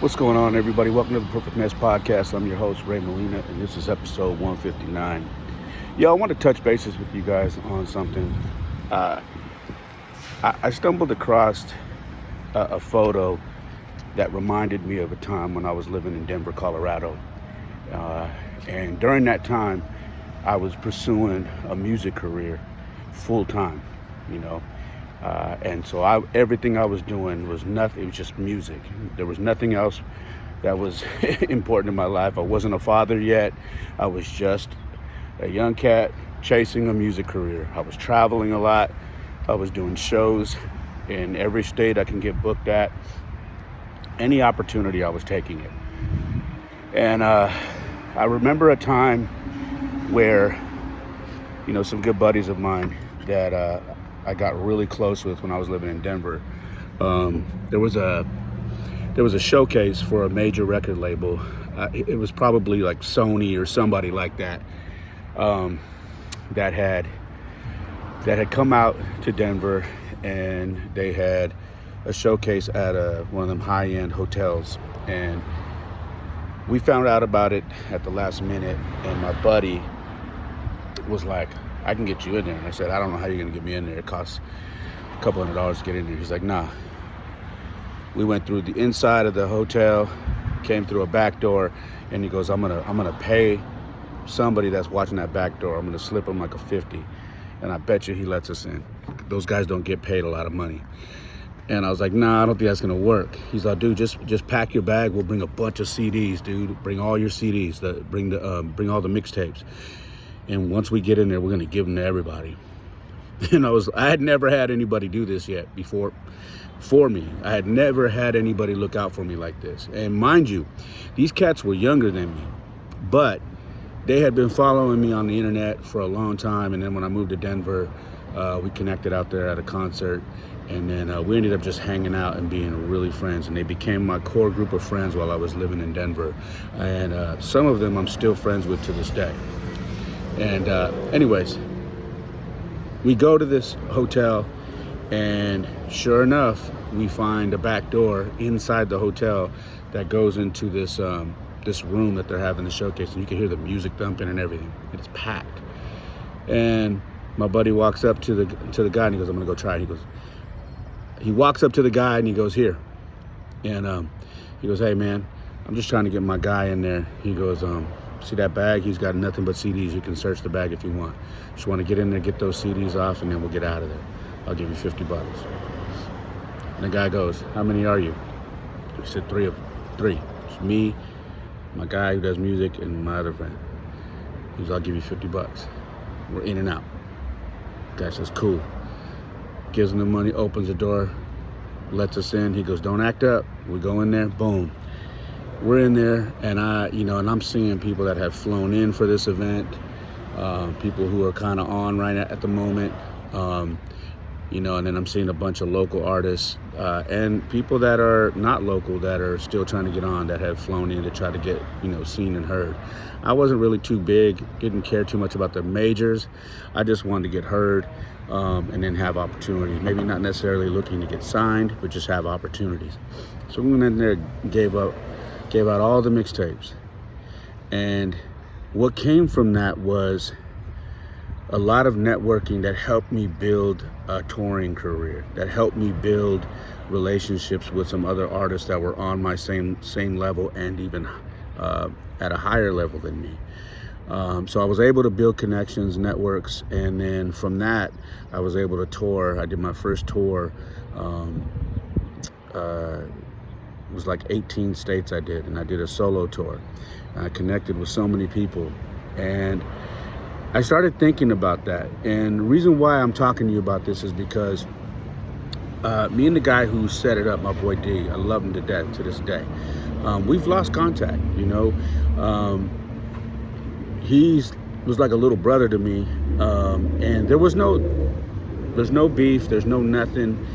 What's going on, everybody? Welcome to the Perfect Nest Podcast. I'm your host, Ray Molina, and this is episode 159. I want to touch bases with you guys on something. I stumbled across a photo that reminded me of a time when I was living in Denver, Colorado. And during that time, I was pursuing a music career full time, and so everything I was doing was nothing. It was just music. There was nothing else that was important in my life. I wasn't a father yet. I was just a young cat chasing a music career. I was traveling a lot. I was doing shows in every state I can get booked at. Any opportunity, I was taking it. And I remember a time where, some good buddies of mine that I got really close with when I was living in Denver. There was a showcase for a major record label. It was probably like Sony or somebody like that, that had come out to Denver, and they had a showcase at one of them high-end hotels. And we found out about it at the last minute, and my buddy was like, I can get you in there. And I said, I don't know how you're going to get me in there. It costs a couple $100 to get in there. He's like, nah. We went through the inside of the hotel, came through a back door, and he goes, I'm gonna pay somebody that's watching that back door. I'm gonna slip him like a 50, and I bet you he lets us in. Those guys don't get paid a lot of money. And I was like, nah, I don't think that's gonna work. He's like, dude, just pack your bag. We'll bring a bunch of CDs, dude. Bring all your CDs. Bring all the mixtapes. And once we get in there, we're gonna give them to everybody. And I had never had anybody do this yet before for me. I had never had anybody look out for me like this. And mind you, these cats were younger than me, but they had been following me on the internet for a long time. And then when I moved to Denver, we connected out there at a concert, and then we ended up just hanging out and being really friends. And they became my core group of friends while I was living in Denver. And some of them I'm still friends with to this day. And anyways, we go to this hotel, and sure enough, we find a back door inside the hotel that goes into this room that they're having the showcase, and you can hear the music thumping and everything. It's packed. And my buddy walks up to the guy, and he goes, I'm gonna go try it. He walks up to the guy, and he goes, here. And he goes, hey man, I'm just trying to get my guy in there. He goes, see that bag? He's got nothing but CDs. You can search the bag if you want. Just want to get in there, get those CDs off, and then we'll get out of there. I'll give you $50. And the guy goes, how many are you? He said, three. It's me, my guy who does music, and my other friend. He goes, I'll give you $50. We're in and out. The guy says, cool. Gives him the money, opens the door, lets us in. He goes, don't act up. We go in there, boom. We're in there, and and I'm seeing people that have flown in for this event, people who are kind of on right at the moment, and then I'm seeing a bunch of local artists, and people that are not local that are still trying to get on, that have flown in to try to get, seen and heard. I wasn't really too big, didn't care too much about the majors. I just wanted to get heard, and then have opportunities. Maybe not necessarily looking to get signed, but just have opportunities. So we went in there, gave out all the mixtapes. And what came from that was a lot of networking that helped me build a touring career, that helped me build relationships with some other artists that were on my same level, and even at a higher level than me. So I was able to build connections, networks, and then from that, I was able to tour. I did my first tour. It was like 18 states I did, and I did a solo tour. I connected with so many people, and I started thinking about that. And the reason why I'm talking to you about this is because me and the guy who set it up, my boy D, I love him to death to this day. We've lost contact, He was like a little brother to me, and there's no beef, there's no nothing.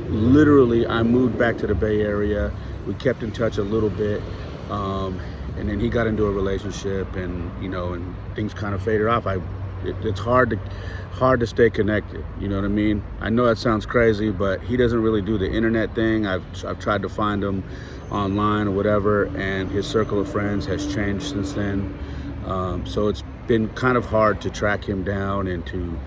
Literally, I moved back to the Bay Area. We kept in touch a little bit, and then he got into a relationship, and and things kind of faded off. I it's hard to stay connected. You know what I mean? I know that sounds crazy, but he doesn't really do the internet thing. I've tried to find him online or whatever, and his circle of friends has changed since then. So it's been kind of hard to track him down and to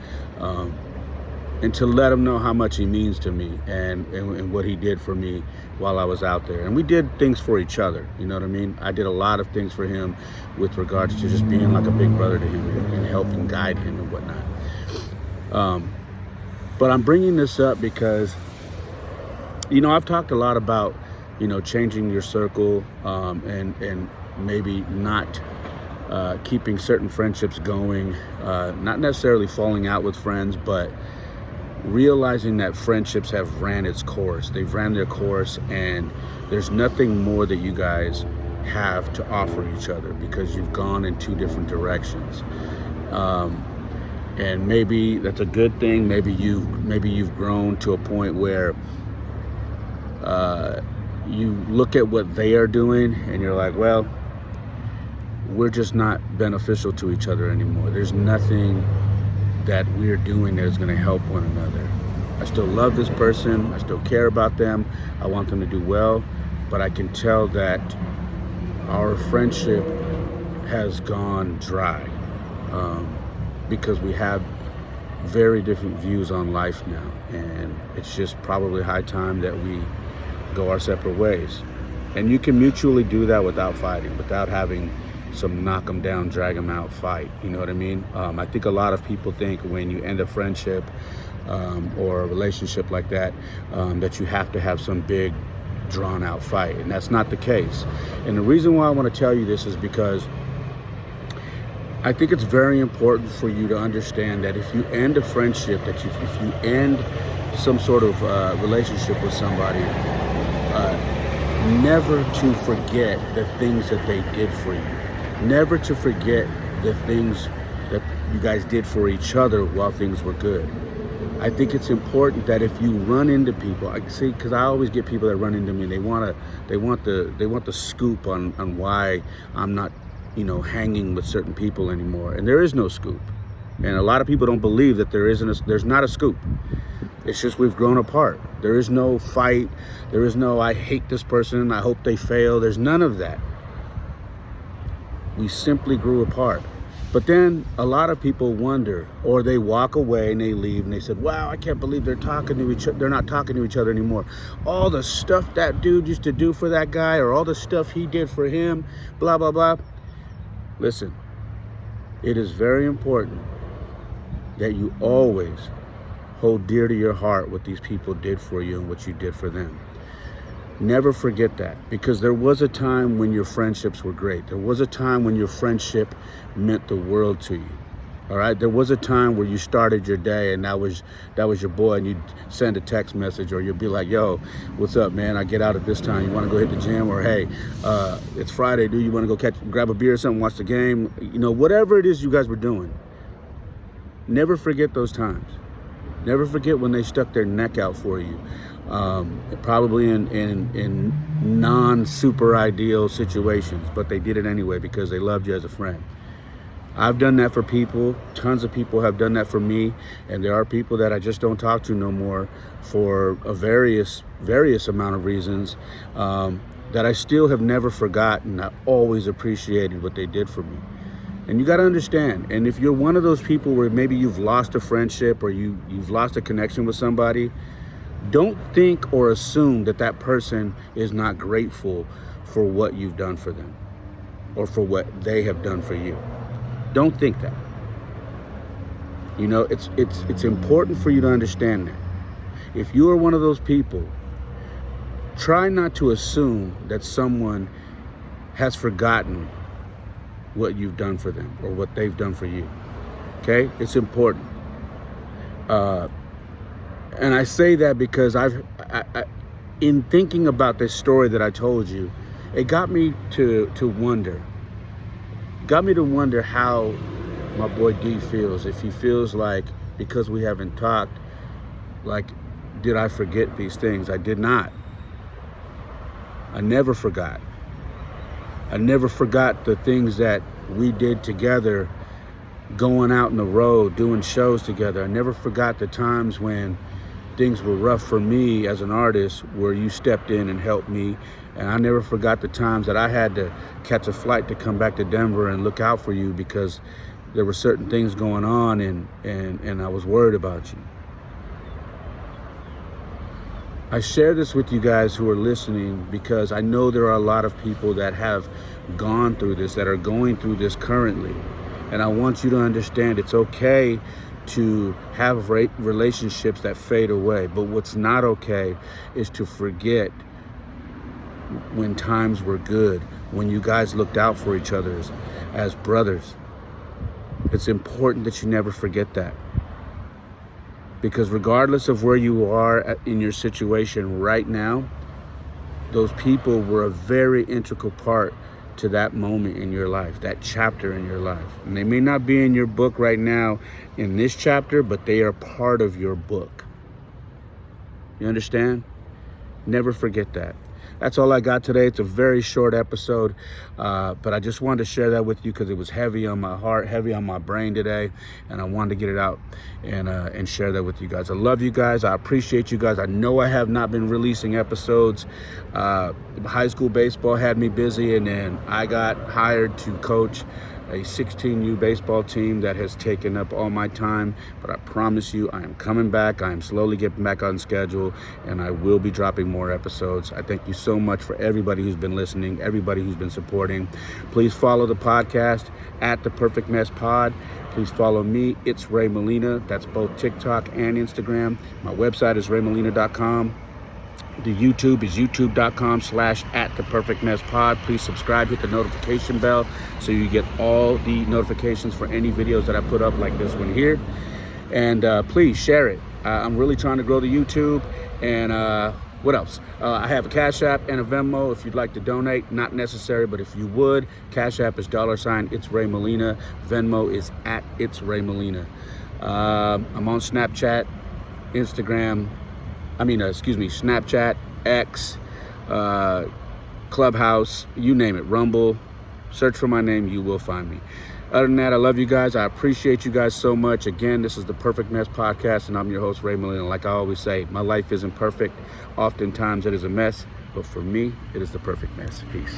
let him know how much he means to me and what he did for me while I was out there. And we did things for each other, you know what I mean? I did a lot of things for him with regards to just being like a big brother to him and helping guide him and whatnot. But I'm bringing this up because, I've talked a lot about, changing your circle and maybe not keeping certain friendships going, not necessarily falling out with friends, but realizing that friendships have ran its course. They've ran their course, and there's nothing more that you guys have to offer each other because you've gone in two different directions. And maybe that's a good thing. Maybe you've grown to a point where you look at what they are doing and you're like, well, we're just not beneficial to each other anymore. There's nothing that we're doing that is going to help one another. I still love this person. I still care about them. I want them to do well, but I can tell that our friendship has gone dry because we have very different views on life now, and it's just probably high time that we go our separate ways. And you can mutually do that without fighting, without having some knock them down, drag them out fight. You know what I mean? I think a lot of people think when you end a friendship or a relationship like that, that you have to have some big drawn out fight. And that's not the case. And the reason why I want to tell you this is because I think it's very important for you to understand that if you end a friendship, if you end some sort of relationship with somebody, never to forget the things that they did for you. Never to forget the things that you guys did for each other while things were good. I think it's important that if you run into people, because I always get people that run into me, they want the scoop on why I'm not, hanging with certain people anymore. And there is no scoop. And a lot of people don't believe that there's not a scoop. It's just we've grown apart. There is no fight. There is no I hate this person, I hope they fail. There's none of that. We simply grew apart. But then a lot of people wonder, or they walk away and they leave and they said, wow, I can't believe they're not talking to each other anymore. All the stuff that dude used to do for that guy, or all the stuff he did for him, blah, blah, blah. Listen, it is very important that you always hold dear to your heart what these people did for you and what you did for them. Never forget that, because there was a time when your friendships were great. There was a time when your friendship meant the world to you. All right. There was a time where you started your day and that was your boy, and you'd send a text message, or you'd be like, yo, what's up, man? I get out at this time. You want to go hit the gym? Or, hey, it's Friday, dude. You want to go grab a beer or something, watch the game? Whatever it is you guys were doing. Never forget those times. Never forget when they stuck their neck out for you. Probably in non-super ideal situations, but they did it anyway because they loved you as a friend. I've done that for people. Tons of people have done that for me, and there are people that I just don't talk to no more for a various amount of reasons that I still have never forgotten. I always appreciated what they did for me. And you got to understand, and if you're one of those people where maybe you've lost a friendship or you've lost a connection with somebody, don't think or assume that person is not grateful for what you've done for them or for what they have done for you. Don't think that. It's important for you to understand that. If you are one of those people, try not to assume that someone has forgotten what you've done for them or what they've done for you. Okay? It's important. And I say that because in thinking about this story that I told you, it got me to wonder. Got me to wonder how my boy D feels. If he feels like, because we haven't talked, like, did I forget these things? I did not. I never forgot. I never forgot the things that we did together going out on the road, doing shows together. I never forgot the times when things were rough for me as an artist where you stepped in and helped me. And I never forgot the times that I had to catch a flight to come back to Denver and look out for you because there were certain things going on and I was worried about you. I share this with you guys who are listening because I know there are a lot of people that have gone through this, that are going through this currently. And I want you to understand it's okay to have relationships that fade away. But what's not okay is to forget when times were good, when you guys looked out for each other as brothers. It's important that you never forget that. Because regardless of where you are in your situation right now, those people were a very integral part to that moment in your life, that chapter in your life. And they may not be in your book right now in this chapter, but they are part of your book. You understand? Never forget that. That's all I got today. It's a very short episode, but I just wanted to share that with you because it was heavy on my heart, heavy on my brain today, and I wanted to get it out and share that with you guys. I love you guys. I appreciate you guys. I know I have not been releasing episodes. High school baseball had me busy, and then I got hired to coach a 16U baseball team that has taken up all my time, but I promise you I am coming back. I am slowly getting back on schedule, and I will be dropping more episodes. I thank you so much for everybody who's been listening, everybody who's been supporting. Please follow the podcast at The Perfect Mess Pod. Please follow me. It's Ray Molina. That's both TikTok and Instagram. My website is raymolina.com. The YouTube is youtube.com/@theperfectmesspod. Please subscribe, hit the notification bell so you get all the notifications for any videos that I put up like this one here. And please share it. I'm really trying to grow the YouTube. And what else? I have a Cash App and a Venmo if you'd like to donate. Not necessary, but if you would. Cash App is $ It's Ray Molina. Venmo is @It's Ray Molina. I'm on Snapchat, Instagram. Snapchat, X, Clubhouse, you name it, Rumble. Search for my name, you will find me. Other than that, I love you guys. I appreciate you guys so much. Again, this is The Perfect Mess Podcast, and I'm your host, Ray Molina. Like I always say, my life isn't perfect. Oftentimes it is a mess, but for me, it is the perfect mess. Peace.